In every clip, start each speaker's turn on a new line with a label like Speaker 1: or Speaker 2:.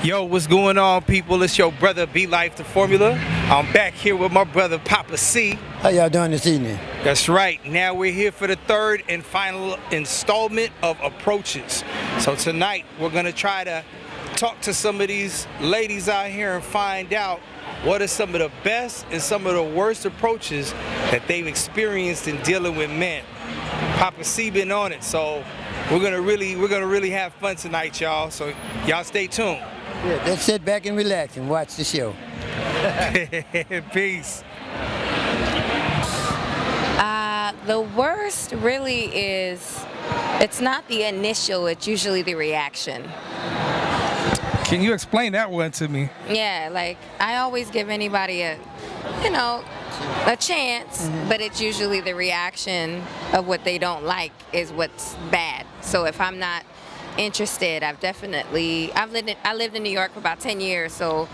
Speaker 1: Yo, what's going on, people? It's your brother B Life the Formula. I'm back here with my brother Papa C.
Speaker 2: How y'all doing this evening?
Speaker 1: That's right. Now we're here for the third and final installment of Approaches. So tonight we're gonna try to talk to some of these ladies out here and find out what are some of the best and some of the worst approaches that they've experienced in dealing with men. Papa C been on it, so we're gonna really have fun tonight, y'all. So y'all stay tuned.
Speaker 2: Yeah, let's sit back and relax and watch the show.
Speaker 1: Peace.
Speaker 3: The worst really is, it's not the initial, it's usually the reaction.
Speaker 1: Can you explain that one to me?
Speaker 3: Yeah, like I always give anybody a chance, but it's usually the reaction of what they don't like is what's bad. So if I'm not interested, I lived in New York for about 10 years, so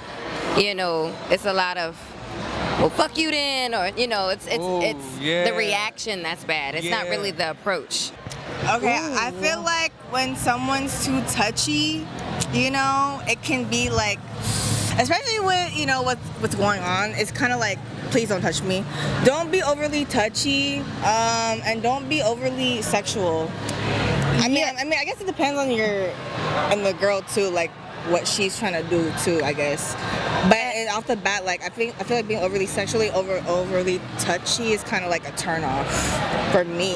Speaker 3: it's a lot of, well, fuck you then, or it's the reaction that's bad. It's not really the approach.
Speaker 4: Okay, I feel like when someone's too touchy, it can be like, especially with what's going on, it's kind of like, please don't touch me. Don't be overly touchy, and don't be overly sexual. I mean, I guess it depends on the girl too, like what she's trying to do too, I guess. But off the bat, like I feel like being overly overly touchy is kind of like a turn off for me.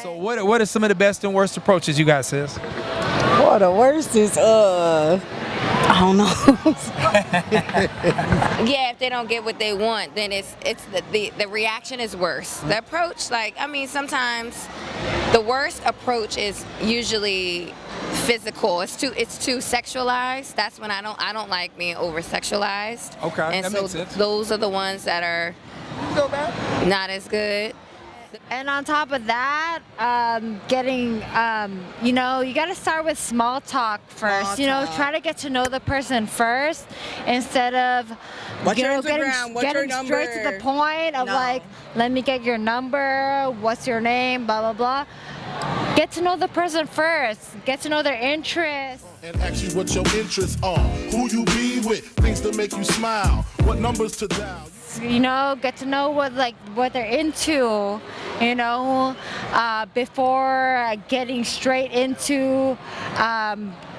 Speaker 1: So what are some of the best and worst approaches you guys sis?
Speaker 5: Well, the worst is I don't know.
Speaker 3: Yeah, if they don't get what they want, then it's the reaction is worse. The approach, sometimes the worst approach is usually physical. It's too sexualized. That's when I don't like being over sexualized.
Speaker 1: Okay,
Speaker 3: and
Speaker 1: that
Speaker 3: so
Speaker 1: makes sense.
Speaker 3: Those are the ones that are not as good.
Speaker 6: And on top of that, you got to start with small talk first. Try to get to know the person first instead of
Speaker 4: What's your Instagram? What's your number?
Speaker 6: Straight to the point of like, let me get your number, what's your name, blah, blah, blah. Get to know the person first. Get to know their interests.
Speaker 7: And ask you what your interests are, who you be with, things that make you smile, what numbers to dial.
Speaker 6: Get to know what they're into, before getting straight into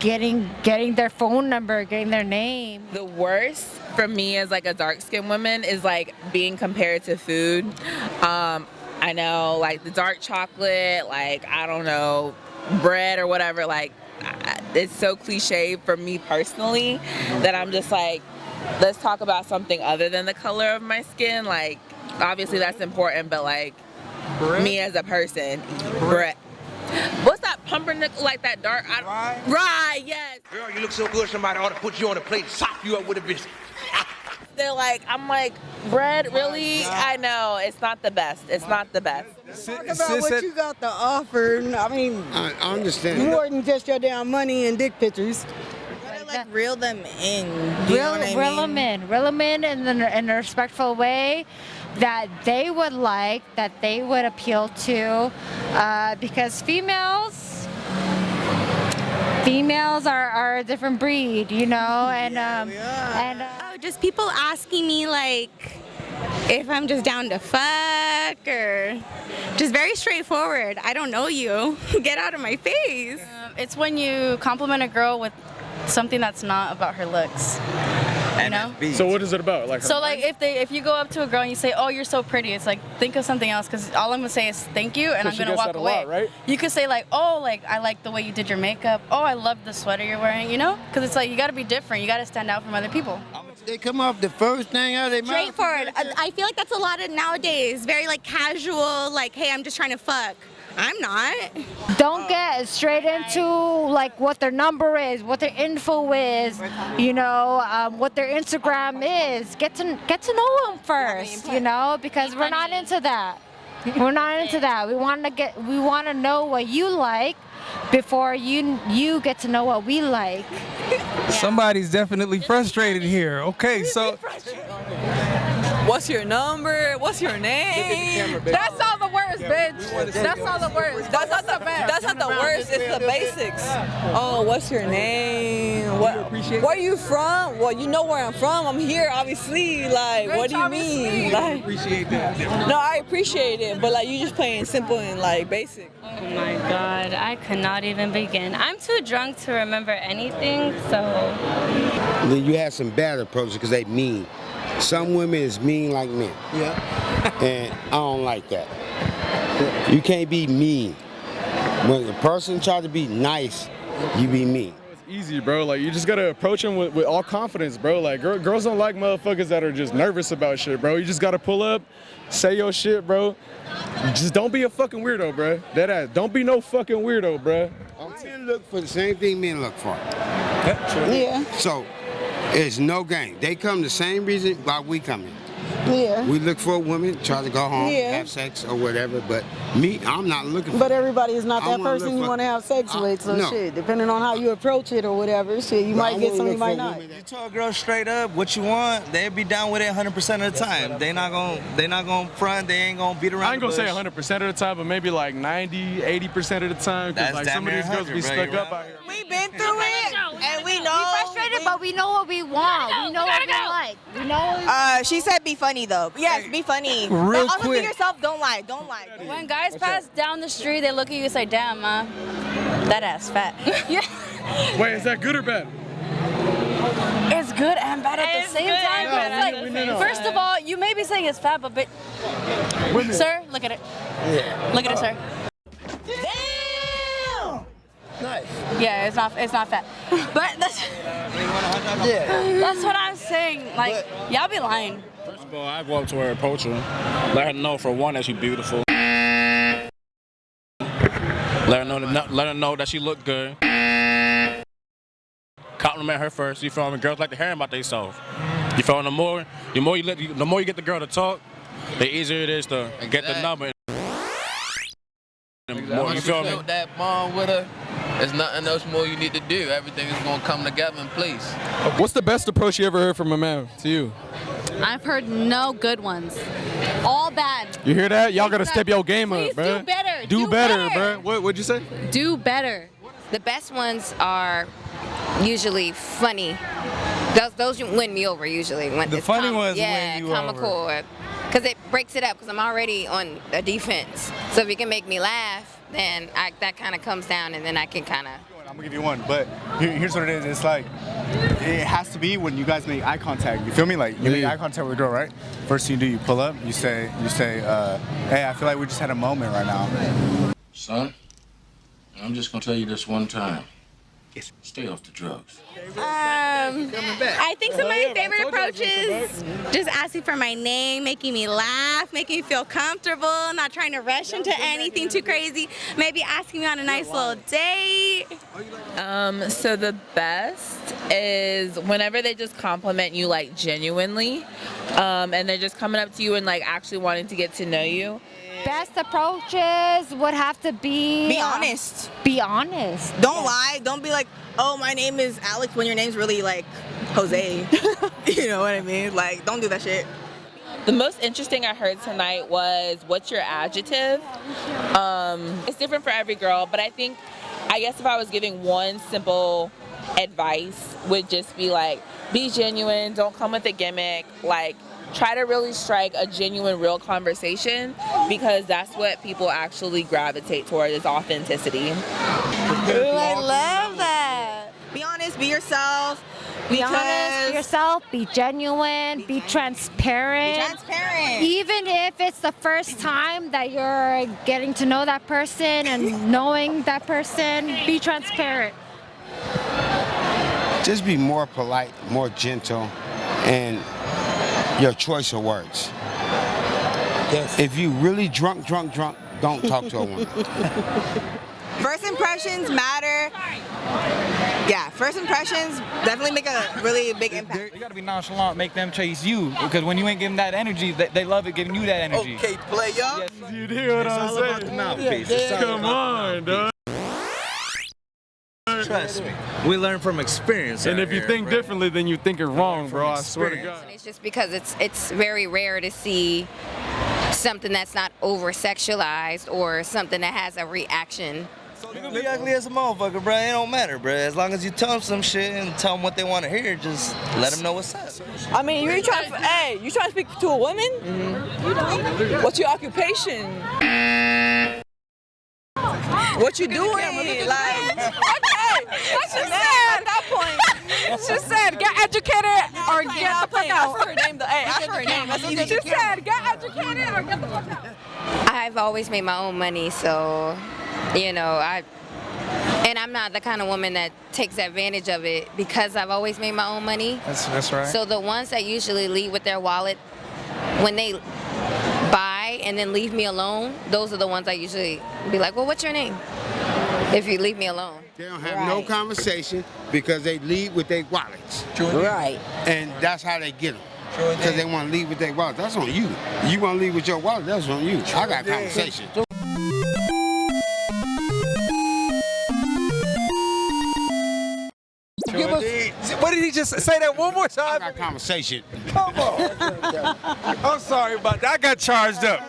Speaker 6: getting their phone number, getting their name.
Speaker 8: The worst for me as like a dark-skinned woman is like being compared to food. I know, like the dark chocolate, like I don't know, bread or whatever, like it's so cliche for me personally that I'm just like, let's talk about something other than the color of my skin. Like, obviously that's important, but like, me as a person, bread. What's that pumpernickel, like that dark? Rye, yes.
Speaker 9: Girl, you look so good, somebody ought to put you on a plate and sop you up with a biscuit.
Speaker 8: They're like, I'm like, bread, really? I know, it's not the best. It's not the best.
Speaker 5: Talk about what you got to offer.
Speaker 2: I understand.
Speaker 5: More than just your damn money and dick pictures.
Speaker 4: Like reel them in.
Speaker 6: Reel them in in a respectful way that they would like, that they would appeal to, because females are a different breed,
Speaker 10: just people asking me like if I'm just down to fuck, or just very straightforward. I don't know you. Get out of my face.
Speaker 11: It's when you compliment a girl with something that's not about her looks.
Speaker 12: So what is it about?
Speaker 11: If you go up to a girl and you say, "Oh, you're so pretty," it's like, think of something else, because all I'm gonna say is thank you, and I'm gonna walk away.
Speaker 12: Right?
Speaker 11: You could say like, "Oh, like I like the way you did your makeup. Oh, I love the sweater you're wearing," because it's like you gotta be different. You gotta stand out from other people.
Speaker 2: They come off the first thing out of their mouth.
Speaker 10: Straightforward. I feel like that's a lot of nowadays. Very like casual. Like, hey, I'm just trying to fuck. I'm not.
Speaker 6: Don't get straight into like what their number is, what their info is, what their Instagram is. Get to know them first, because we're not into that. We're not into that. We want to know what you like before you get to know what we like.
Speaker 1: Somebody's definitely frustrated here. Okay, so
Speaker 13: what's your number? What's your name?
Speaker 11: That's all the worst.
Speaker 13: bitch. That's not the worst. That's not the best.
Speaker 14: That's not the worst. It's the basics. Oh, what's your name? Where you from? Well, you know where I'm from. I'm here, obviously. Like, what do you mean? Like,
Speaker 1: Appreciate that.
Speaker 14: no, I appreciate it, but like you just playing simple and like basic.
Speaker 15: Oh my God, I could not even begin. I'm too drunk to remember anything, so.
Speaker 16: Then you have some bad approaches because they mean. Some women is mean like men.
Speaker 1: Yeah.
Speaker 16: And I don't like that. You can't be mean. When a person try to be nice, you be mean.
Speaker 12: It's easy, bro. Like, you just gotta approach them with all confidence, bro. Like, girls don't like motherfuckers that are just nervous about shit, bro. You just gotta pull up, say your shit, bro. Just don't be a fucking weirdo, bro. That ass. Don't be no fucking weirdo, bro.
Speaker 16: Men look for the same thing men look for.
Speaker 14: Yeah.
Speaker 16: So, it's no game. They come the same reason why we come in.
Speaker 14: Yeah.
Speaker 16: We look for a woman, try to go home,
Speaker 14: Yeah.
Speaker 16: have sex or whatever, but me, I'm not looking for
Speaker 14: But everybody is not
Speaker 16: I
Speaker 14: that
Speaker 16: wanna
Speaker 14: person
Speaker 16: look
Speaker 14: you
Speaker 16: for-
Speaker 14: want to have sex with, so
Speaker 16: no.
Speaker 14: shit, depending on how you approach it or whatever, shit, you
Speaker 16: But I
Speaker 14: might get
Speaker 16: wanna
Speaker 14: some, you
Speaker 16: look for
Speaker 14: might
Speaker 16: a
Speaker 14: not.
Speaker 16: woman
Speaker 17: You tell a girl straight up what you want, they'll be down with it 100% of the time. They not gonna front, they ain't gonna beat around
Speaker 12: I ain't gonna
Speaker 17: the
Speaker 12: say
Speaker 17: bush.
Speaker 12: 100% of the time, but maybe like 90, 80% of the time. Because
Speaker 17: That's
Speaker 12: like
Speaker 17: damn
Speaker 12: some of
Speaker 17: near
Speaker 12: these girls be
Speaker 17: 100, bro.
Speaker 12: stuck
Speaker 17: You're
Speaker 12: up out here.
Speaker 4: We've been through it, and we know.
Speaker 6: We're frustrated, but we know what we want. We know what we like. We know.
Speaker 4: She said be funny though. Yes, be funny.
Speaker 1: Real
Speaker 4: but also
Speaker 1: quick.
Speaker 4: be yourself. Don't lie. Don't lie.
Speaker 11: When guys pass down the street, they look at you and say, damn, that ass fat. Yeah.
Speaker 12: Wait, is that good or bad?
Speaker 11: It's good and bad at the same time.
Speaker 12: No,
Speaker 11: but it's like,
Speaker 12: no.
Speaker 11: first of all, you may be saying it's fat, but sir, look at it.
Speaker 2: Yeah.
Speaker 11: Look at it, sir.
Speaker 2: Nice.
Speaker 11: Yeah, it's not fat. But that's that's what I'm saying. Like, y'all be lying.
Speaker 12: First of all, I go up to her, approach her, let her know for one that she's beautiful. Let her know that she look good. Compliment her first. You feel me? Girls like to hear about themselves. You feel me? The more you get the girl to talk, the easier it is to get the number. More, you feel me?
Speaker 18: Build that bond with her. There's nothing else more you need to do. Everything is gonna come together in place.
Speaker 12: What's the best approach you ever heard from a man to you?
Speaker 11: I've heard no good ones. All bad.
Speaker 12: You hear that? Y'all gotta step your game up,
Speaker 11: Please
Speaker 12: bro.
Speaker 11: do better.
Speaker 12: Do better, bro. What'd you say?
Speaker 3: Do better. The best ones are usually funny. Those win me over usually. When
Speaker 1: The
Speaker 3: it's
Speaker 1: funny ones win you
Speaker 3: comical. Because it breaks it up. Because I'm already on a defense. So if you can make me laugh, then that kind of comes down, and then I can kind of.
Speaker 19: I'm gonna give you one, but here's what it is. It's like it has to be when you guys make eye contact. You feel me? Like you make eye contact with a girl, right? First thing you do, you pull up. You say, hey, I feel like we just had a moment right now.
Speaker 20: Son, I'm just gonna tell you this one time. Stay off the drugs.
Speaker 10: I think some of my favorite approaches, just asking for my name, making me laugh, making me feel comfortable, not trying to rush into anything too crazy, maybe asking me on a nice little date.
Speaker 8: So the best is whenever they just compliment you like genuinely, and they're just coming up to you and like actually wanting to get to know you.
Speaker 6: Best approaches would have to be
Speaker 4: honest.
Speaker 6: Be honest.
Speaker 4: Don't lie. Don't be like, oh, my name is Alex when your name's really like Jose. You know what I mean? Like, don't do that shit.
Speaker 8: The most interesting I heard tonight was, what's your adjective? It's different for every girl, but I guess if I was giving one simple advice would just be like, be genuine, don't come with a gimmick, like try to really strike a genuine, real conversation, because that's what people actually gravitate toward, is authenticity.
Speaker 4: Ooh, I love that. Be honest, be yourself.
Speaker 6: Be honest, be yourself, be genuine, be transparent.
Speaker 4: Be transparent.
Speaker 6: Even if it's the first time that you're getting to know that person and knowing that person, be transparent.
Speaker 16: Just be more polite, more gentle, and your choice of words. Yes. If you really drunk, don't talk to a woman.
Speaker 4: First impressions matter. Yeah, first impressions definitely make a really big impact.
Speaker 21: You gotta be nonchalant, make them chase you, because when you ain't giving that energy, they love it giving you that energy.
Speaker 17: Okay, play y'all.
Speaker 21: Yes, you hear what I'm saying?
Speaker 17: About the mouthpiece.
Speaker 21: Come on, dog.
Speaker 17: Trust me, we learn from experience.
Speaker 12: And if you think differently, then you think it wrong, bro. I swear to God.
Speaker 3: And it's just because it's very rare to see something that's not over sexualized or something that has a reaction.
Speaker 17: You can be ugly as a motherfucker, bro. It don't matter, bro. As long as you tell them some shit and tell them what they want to hear, just let them know what's up.
Speaker 14: I mean, you trying to speak to a woman? Mm-hmm. What's your occupation? What you doing? Like, okay, what she said at that point?
Speaker 13: She said, get educated or get the fuck out.
Speaker 14: Ask her name. Ask her name. That's easy.
Speaker 13: She said, get educated or get the fuck out.
Speaker 3: I've always made my own money, so, you know, I'm not the kind of woman that takes advantage of it because I've always made my own money.
Speaker 21: That's right.
Speaker 3: So the ones that usually leave with their wallet when they buy and then leave me alone, those are the ones I usually be like, well, what's your name? If you leave me alone.
Speaker 16: They don't have no conversation because they leave with their wallets.
Speaker 5: Right.
Speaker 16: And that's how they get them. Because they want to leave with their wallet. That's on you. You want to leave with your wallet, that's on you. I got conversation.
Speaker 1: What did he just say? That one more time?
Speaker 16: I got conversation.
Speaker 1: Come on. I'm sorry about that. I got charged up.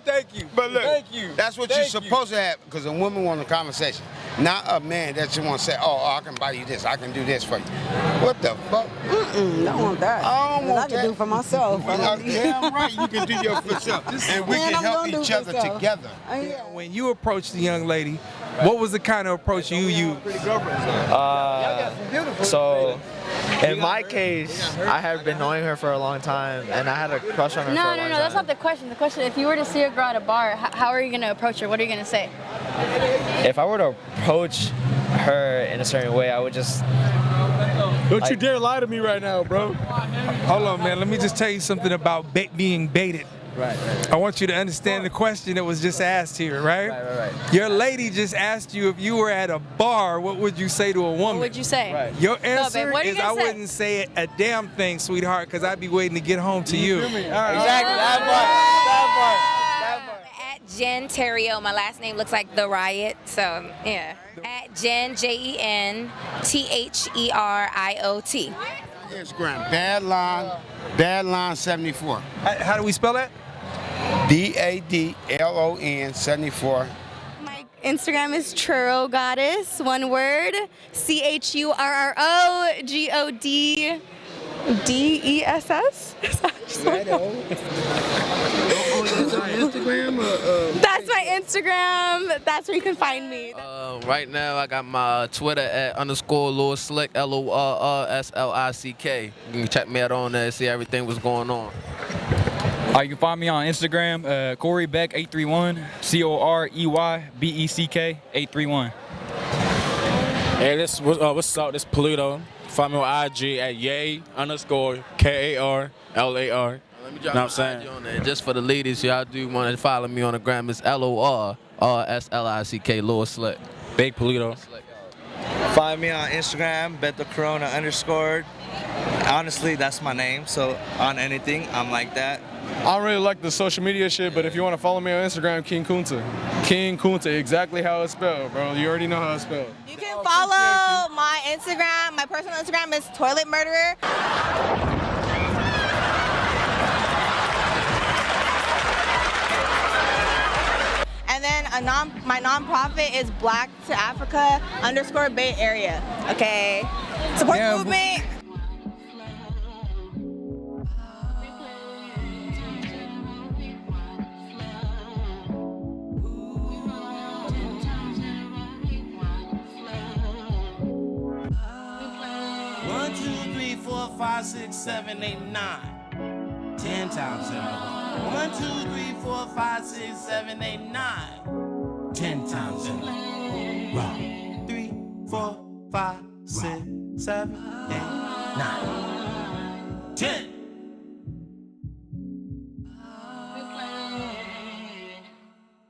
Speaker 1: Thank you.
Speaker 16: But look,
Speaker 1: thank you.
Speaker 16: That's what you're supposed to have because a woman wants a conversation. Not a man that you want to say, oh, I can buy you this. I can do this for you. What the fuck?
Speaker 5: I don't want that.
Speaker 16: I don't want
Speaker 5: I can do for myself.
Speaker 16: Damn right, you can do your for yourself. And we can help each other together.
Speaker 1: When you approached the young lady, what was the kind of approach you used?
Speaker 7: So, in my case, I have been knowing her for a long time, and I had a crush on her for a long time.
Speaker 11: No, that's not the question. The question, if you were to see a girl at a bar, how are you going to approach her? What are you going to say?
Speaker 7: If I were to approach her in a certain way, I would just...
Speaker 12: Don't you dare lie to me right now, bro.
Speaker 1: Hold on, man. Let me just tell you something about being baited.
Speaker 7: Right.
Speaker 1: I want you to understand the question that was just asked here, right?
Speaker 7: Right.
Speaker 1: Your lady just asked you if you were at a bar, what would you say to a woman?
Speaker 11: What would you say?
Speaker 7: Right.
Speaker 1: Your answer
Speaker 11: babe,
Speaker 1: is I wouldn't say a damn thing, sweetheart, because I'd be waiting to get home to you.
Speaker 7: Exactly. That part.
Speaker 3: At Jen Terrio, my last name looks like The Riot, so yeah. At Jen, JenTheriot.
Speaker 16: Instagram, Badline 74.
Speaker 1: How do we spell that?
Speaker 16: DADLON 74.
Speaker 10: My Instagram is Churro Goddess, one word, CHURROGODDESS. That's my Instagram. That's where you can find me.
Speaker 18: Right now, I got my Twitter at _LordSlick, LORSLICK. You can check me out on there and see everything what's going on.
Speaker 21: You can find me on Instagram, Corey Beck 831, COREYBECK 831.
Speaker 22: Hey, what's up? This Pluto. Find me on IG at yay_KARLAR.
Speaker 18: Let me drop my IG on there. Just for the ladies, y'all do want to follow me on the gram. It's LORSLICK, Lord Slick.
Speaker 22: Big Pluto.
Speaker 17: Find me on Instagram, BetTheCorona_. Honestly, that's my name, so on anything, I'm like that.
Speaker 12: I don't really like the social media shit, but if you want to follow me on Instagram, King Kunta. King Kunta, exactly how it's spelled, bro. You already know how it's spelled.
Speaker 4: You can follow my Instagram. My personal Instagram is Toilet Murderer. And then my nonprofit is Black to Africa _Bay Area. Okay, support the movement.
Speaker 23: One, 2, 3, 4, 5, 6, 7, 8, 9. 10 times in. 1, 2, 3, 4, 5, 6, 7, 8, 9. 10 times in. 3, 4, 5, 6, 7.